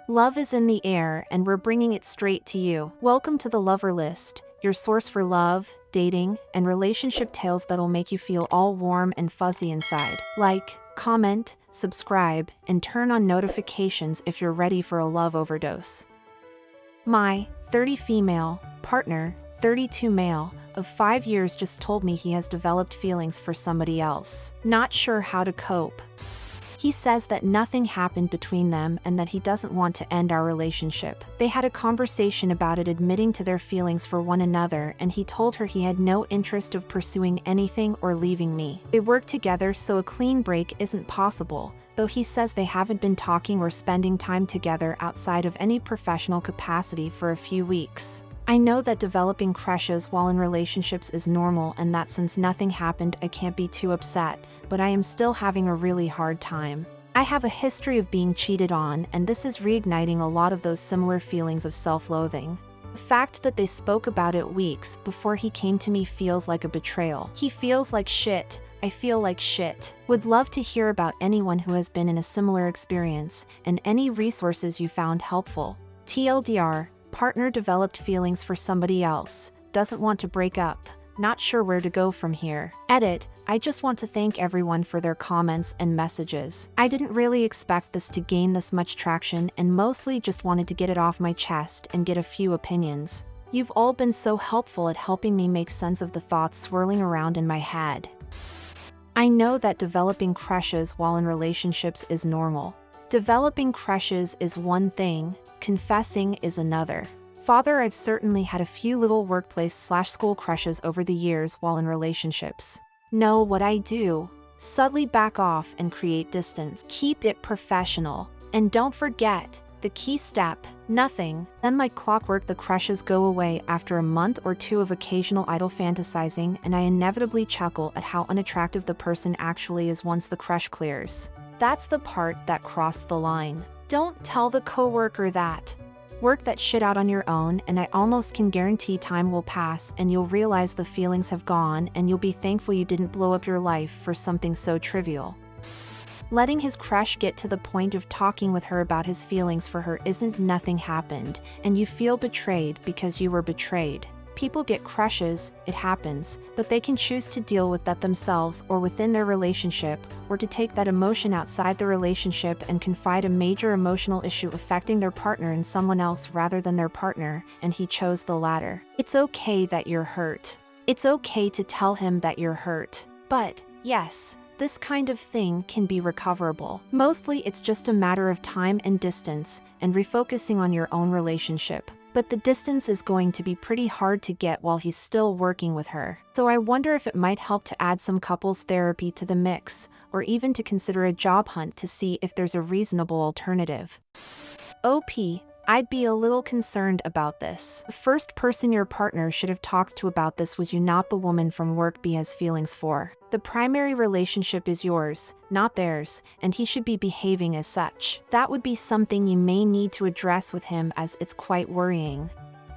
Love is in the air and we're bringing it straight to you. Welcome to the Lover List, your source for love, dating, and relationship tales that'll make you feel all warm and fuzzy inside. Like, comment, subscribe, and turn on notifications if you're ready for a love overdose. My 30 female partner, 32 male, of 5 years just told me he has developed feelings for somebody else. Not sure how to cope. He says that nothing happened between them and that he doesn't want to end our relationship. They had a conversation about it, admitting to their feelings for one another, and he told her he had no interest of pursuing anything or leaving me. They work together, so a clean break isn't possible, though he says they haven't been talking or spending time together outside of any professional capacity for a few weeks. I know that developing crushes while in relationships is normal and that since nothing happened I can't be too upset, but I am still having a really hard time. I have a history of being cheated on, and this is reigniting a lot of those similar feelings of self-loathing. The fact that they spoke about it weeks before he came to me feels like a betrayal. He feels like shit. I feel like shit. Would love to hear about anyone who has been in a similar experience and any resources you found helpful. TLDR. Partner developed feelings for somebody else, doesn't want to break up, not sure where to go from here. Edit. I just want to thank everyone for their comments and messages. I didn't really expect this to gain this much traction and mostly just wanted to get it off my chest and get a few opinions. You've all been so helpful at helping me make sense of the thoughts swirling around in my head. I know that developing crushes while in relationships is normal. Developing crushes is one thing, confessing is another. Father, I've certainly had a few little workplace/school crushes over the years while in relationships. Know what I do? Subtly back off and create distance. Keep it professional. And don't forget, the key step, nothing. Then like clockwork the crushes go away after a month or two of occasional idle fantasizing, and I inevitably chuckle at how unattractive the person actually is once the crush clears. That's the part that crossed the line. Don't tell the coworker that. Work that shit out on your own, and I almost can guarantee time will pass and you'll realize the feelings have gone and you'll be thankful you didn't blow up your life for something so trivial. Letting his crush get to the point of talking with her about his feelings for her isn't nothing happened, and you feel betrayed because you were betrayed. People get crushes, it happens, but they can choose to deal with that themselves or within their relationship, or to take that emotion outside the relationship and confide a major emotional issue affecting their partner in someone else rather than their partner, and he chose the latter. It's okay that you're hurt. It's okay to tell him that you're hurt. But, yes, this kind of thing can be recoverable. Mostly it's just a matter of time and distance, and refocusing on your own relationship. But the distance is going to be pretty hard to get while he's still working with her. So I wonder if it might help to add some couples therapy to the mix, or even to consider a job hunt to see if there's a reasonable alternative. OP. I'd be a little concerned about this. The first person your partner should have talked to about this was you, not the woman from work B has feelings for. The primary relationship is yours, not theirs, and he should be behaving as such. That would be something you may need to address with him, as it's quite worrying.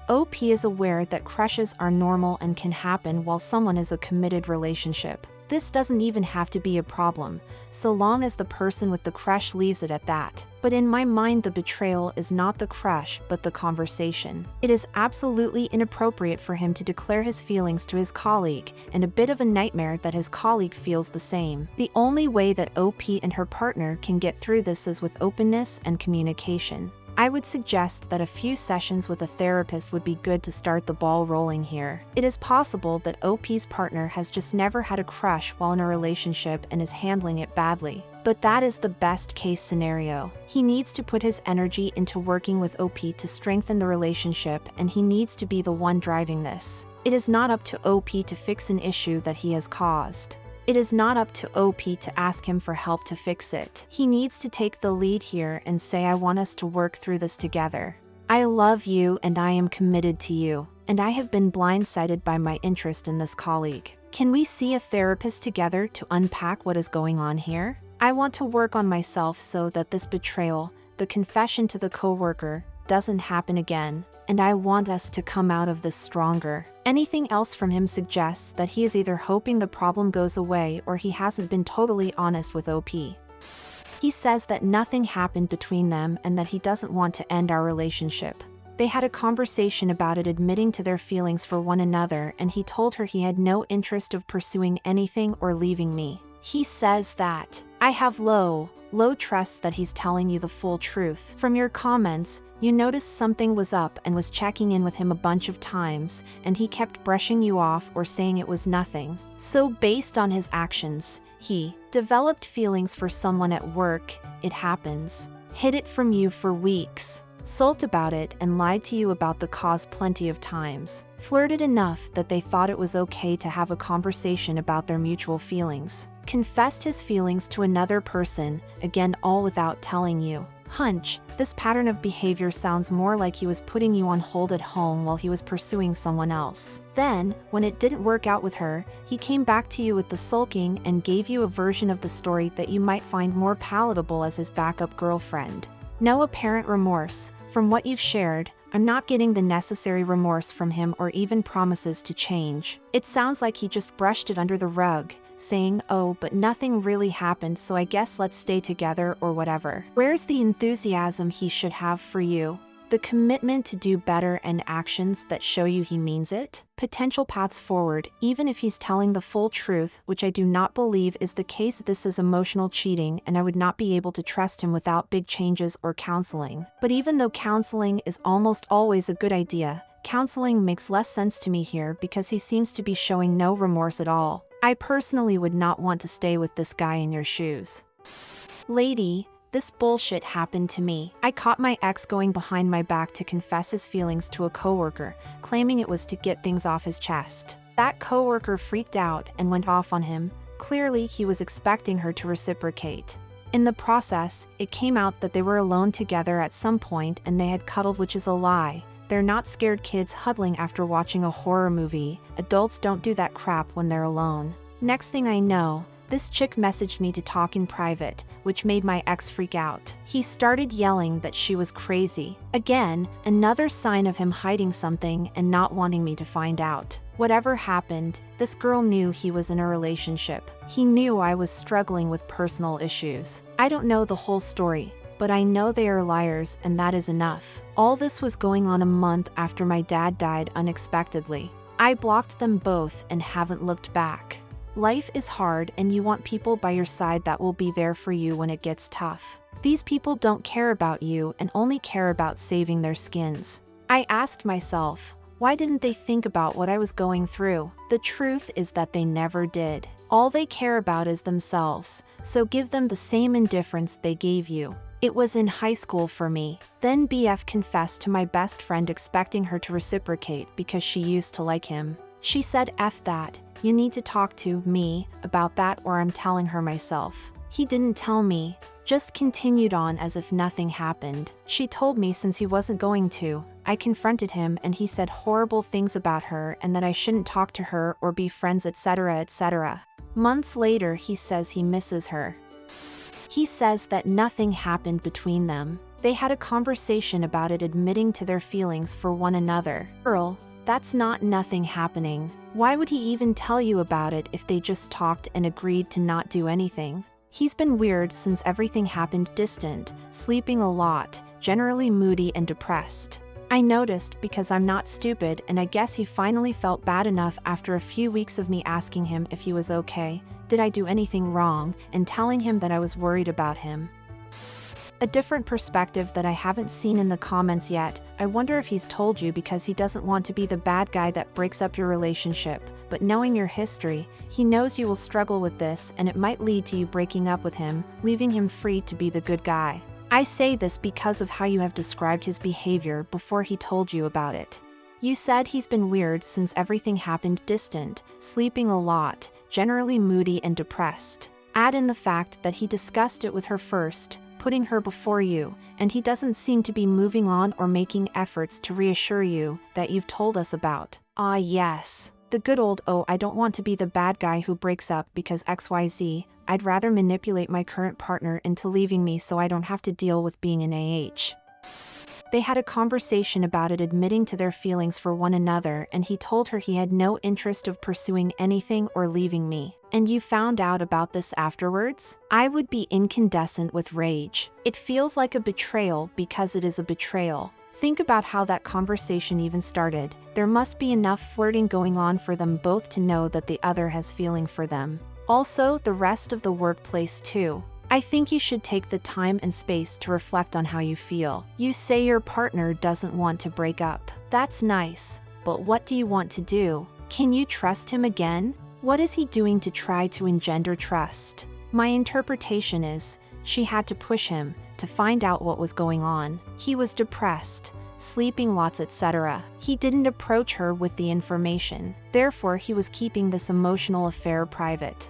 OP is aware that crushes are normal and can happen while someone is in a committed relationship. This doesn't even have to be a problem, so long as the person with the crush leaves it at that. But in my mind, the betrayal is not the crush but the conversation. It is absolutely inappropriate for him to declare his feelings to his colleague, and a bit of a nightmare that his colleague feels the same. The only way that OP and her partner can get through this is with openness and communication. I would suggest that a few sessions with a therapist would be good to start the ball rolling here. It is possible that OP's partner has just never had a crush while in a relationship and is handling it badly. But that is the best case scenario. He needs to put his energy into working with OP to strengthen the relationship, and he needs to be the one driving this. It is not up to OP to fix an issue that he has caused. It is not up to OP to ask him for help to fix it. He needs to take the lead here and say, I want us to work through this together. I love you and I am committed to you, and I have been blindsided by my interest in this colleague. Can we see a therapist together to unpack what is going on here? I want to work on myself so that this betrayal, the confession to the coworker, doesn't happen again, and I want us to come out of this stronger. Anything else from him suggests that he is either hoping the problem goes away or he hasn't been totally honest with OP. He says that nothing happened between them and that he doesn't want to end our relationship. They had a conversation about it, admitting to their feelings for one another, and he told her he had no interest of pursuing anything or leaving me. He says that I have low trust that he's telling you the full truth. From your comments, you noticed something was up and was checking in with him a bunch of times, and he kept brushing you off or saying it was nothing. So based on his actions, he developed feelings for someone at work. It happens. Hid it from you for weeks. Sulked about it and lied to you about the cause plenty of times. Flirted enough that they thought it was okay to have a conversation about their mutual feelings. Confessed his feelings to another person, again all without telling you. Hunch, this pattern of behavior sounds more like he was putting you on hold at home while he was pursuing someone else. Then, when it didn't work out with her, he came back to you with the sulking and gave you a version of the story that you might find more palatable as his backup girlfriend. No apparent remorse. From what you've shared, I'm not getting the necessary remorse from him or even promises to change. It sounds like he just brushed it under the rug, saying, oh, but nothing really happened, so I guess let's stay together or whatever. Where's the enthusiasm he should have for you? The commitment to do better and actions that show you he means it? Potential paths forward, even if he's telling the full truth, which I do not believe is the case. This is emotional cheating, and I would not be able to trust him without big changes or counseling. But even though counseling is almost always a good idea, counseling makes less sense to me here because he seems to be showing no remorse at all. I personally would not want to stay with this guy in your shoes. Lady, this bullshit happened to me. I caught my ex going behind my back to confess his feelings to a coworker, claiming it was to get things off his chest. That coworker freaked out and went off on him. Clearly, he was expecting her to reciprocate. In the process, it came out that they were alone together at some point and they had cuddled, which is a lie. They're not scared kids huddling after watching a horror movie. Adults don't do that crap when they're alone. Next thing I know, this chick messaged me to talk in private, which made my ex freak out. He started yelling that she was crazy. Again, another sign of him hiding something and not wanting me to find out. Whatever happened, this girl knew he was in a relationship. He knew I was struggling with personal issues. I don't know the whole story, but I know they are liars, and that is enough. All this was going on a month after my dad died unexpectedly. I blocked them both and haven't looked back. Life is hard, and you want people by your side that will be there for you when it gets tough. These people don't care about you and only care about saving their skins. I asked myself, why didn't they think about what I was going through? The truth is that they never did. All they care about is themselves, so give them the same indifference they gave you. It was in high school for me. Then BF confessed to my best friend, expecting her to reciprocate because she used to like him. She said, F that. You need to talk to me about that, or I'm telling her myself. He didn't tell me, just continued on as if nothing happened. She told me since he wasn't going to. I confronted him and he said horrible things about her and that I shouldn't talk to her or be friends, etc., etc. Months later, he says he misses her. He says that nothing happened between them. They had a conversation about it, admitting to their feelings for one another. Girl, that's not nothing happening. Why would he even tell you about it if they just talked and agreed to not do anything? He's been weird since everything happened, distant, sleeping a lot, generally moody and depressed. I noticed because I'm not stupid, and I guess he finally felt bad enough after a few weeks of me asking him if he was okay, did I do anything wrong, and telling him that I was worried about him. A different perspective that I haven't seen in the comments yet. I wonder if he's told you because he doesn't want to be the bad guy that breaks up your relationship, but knowing your history, he knows you will struggle with this and it might lead to you breaking up with him, leaving him free to be the good guy. I say this because of how you have described his behavior before he told you about it. You said he's been weird since everything happened, distant, sleeping a lot, generally moody and depressed. Add in the fact that he discussed it with her first, putting her before you, and he doesn't seem to be moving on or making efforts to reassure you that you've told us about. Ah yes, the good old, oh, I don't want to be the bad guy who breaks up because XYZ, I'd rather manipulate my current partner into leaving me so I don't have to deal with being an AH. They had a conversation about it, admitting to their feelings for one another, and he told her he had no interest of pursuing anything or leaving me. And you found out about this afterwards? I would be incandescent with rage. It feels like a betrayal because it is a betrayal. Think about how that conversation even started. There must be enough flirting going on for them both to know that the other has feeling for them. Also, the rest of the workplace too. I think you should take the time and space to reflect on how you feel. You say your partner doesn't want to break up. That's nice, but what do you want to do? Can you trust him again? What is he doing to try to engender trust? My interpretation is, she had to push him to find out what was going on. He was depressed, sleeping lots, etc. He didn't approach her with the information. Therefore, he was keeping this emotional affair private.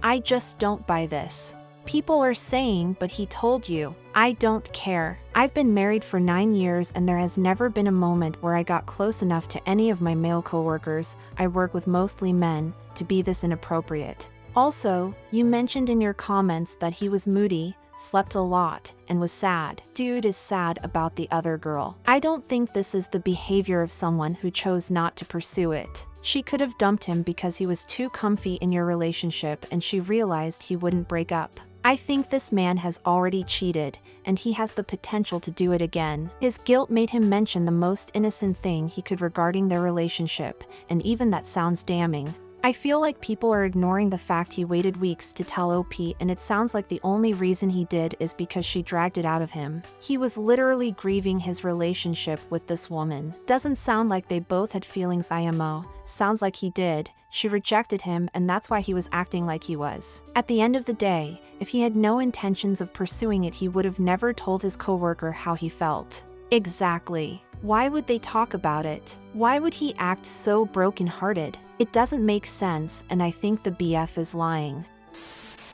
I just don't buy this. People are saying, but he told you. I don't care. I've been married for 9 years and there has never been a moment where I got close enough to any of my male coworkers, I work with mostly men, to be this inappropriate. Also, you mentioned in your comments that he was moody, slept a lot, and was sad. Dude is sad about the other girl. I don't think this is the behavior of someone who chose not to pursue it. She could have dumped him because he was too comfy in your relationship and she realized he wouldn't break up. I think this man has already cheated, and he has the potential to do it again. His guilt made him mention the most innocent thing he could regarding their relationship, and even that sounds damning. I feel like people are ignoring the fact he waited weeks to tell OP, and it sounds like the only reason he did is because she dragged it out of him. He was literally grieving his relationship with this woman. Doesn't sound like they both had feelings IMO. Sounds like he did. She rejected him, and that's why he was acting like he was. At the end of the day, if he had no intentions of pursuing it, he would have never told his coworker how he felt. Exactly. Why would they talk about it? Why would he act so broken-hearted? It doesn't make sense, and I think the BF is lying.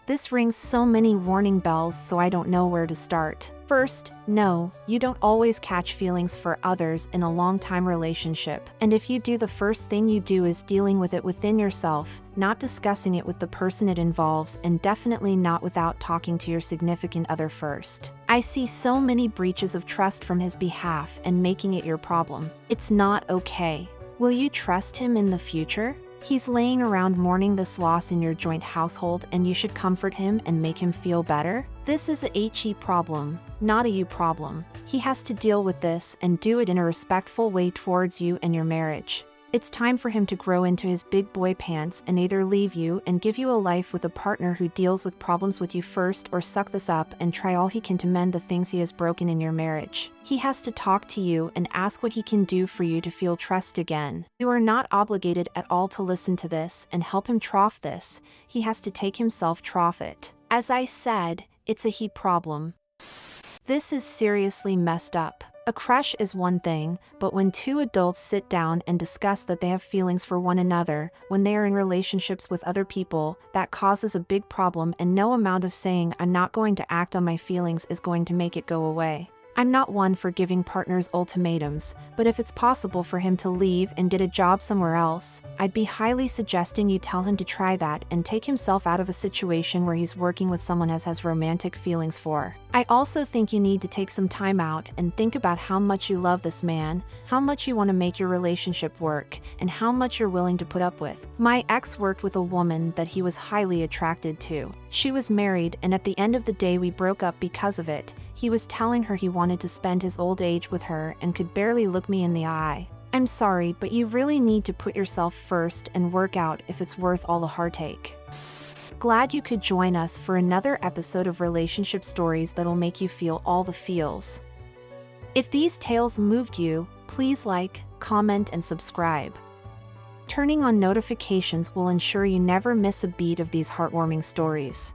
This rings so many warning bells, so I don't know where to start. First, no, you don't always catch feelings for others in a long-time relationship. And if you do, the first thing you do is dealing with it within yourself, not discussing it with the person it involves, and definitely not without talking to your significant other first. I see so many breaches of trust from his behalf and making it your problem. It's not okay. Will you trust him in the future? He's laying around mourning this loss in your joint household, and you should comfort him and make him feel better? This is a he problem, not a you problem. He has to deal with this and do it in a respectful way towards you and your marriage. It's time for him to grow into his big boy pants and either leave you and give you a life with a partner who deals with problems with you first, or suck this up and try all he can to mend the things he has broken in your marriage. He has to talk to you and ask what he can do for you to feel trust again. You are not obligated at all to listen to this and help him trough this. He has to take himself trough it. As I said, it's a he problem. This is seriously messed up. A crush is one thing, but when two adults sit down and discuss that they have feelings for one another, when they are in relationships with other people, that causes a big problem, and no amount of saying I'm not going to act on my feelings is going to make it go away. I'm not one for giving partners ultimatums, but if it's possible for him to leave and get a job somewhere else, I'd be highly suggesting you tell him to try that and take himself out of a situation where he's working with someone he has romantic feelings for. I also think you need to take some time out and think about how much you love this man, how much you want to make your relationship work, and how much you're willing to put up with. My ex worked with a woman that he was highly attracted to. She was married, and at the end of the day we broke up because of it. He was telling her he wanted to spend his old age with her and could barely look me in the eye. I'm sorry, but you really need to put yourself first and work out if it's worth all the heartache. Glad you could join us for another episode of Relationship Stories that'll make you feel all the feels. If these tales moved you, please like, comment, and subscribe. Turning on notifications will ensure you never miss a beat of these heartwarming stories.